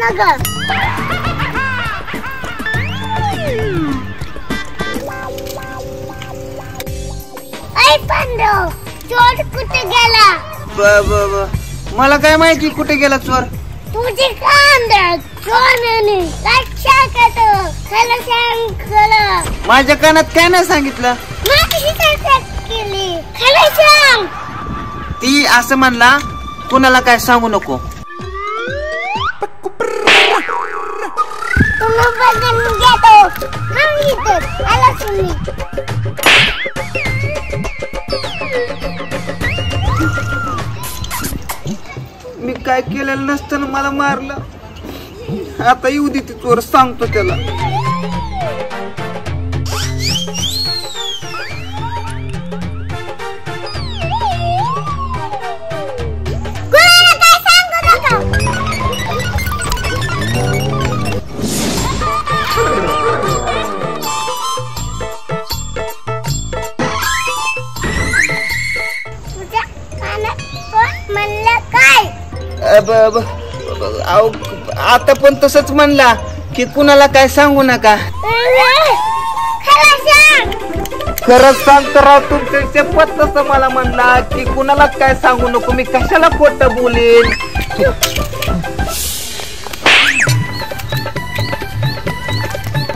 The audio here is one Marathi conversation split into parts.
ना ग. ऐ पांडव, चोर कुठे गेला? मला काय माहिती कुठे गेला चोर. तुझी कांदा चोराने लक्षात खरं सांग. खरं माझ्या कानात काय नाही सांगितलं. माझी केली खरं सांग. ती असं म्हणला कुणाला काय सांगू नको. तुम्ही बघून घेतो सांगितलं आला तुम्ही. मी काय केलेलं नसताना मला मारलं. आता येऊ दे ती चोर, सांगतो त्याला. आता पण तसंच म्हणला की कुणाला काय सांगू नका. खरंच सांगतो राव, तुमच्या शपथ तसं मला म्हणला की कुणाला काय सांगू नको. मी कशाला खोटं बोलेन.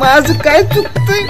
माझं काय चुकतंय.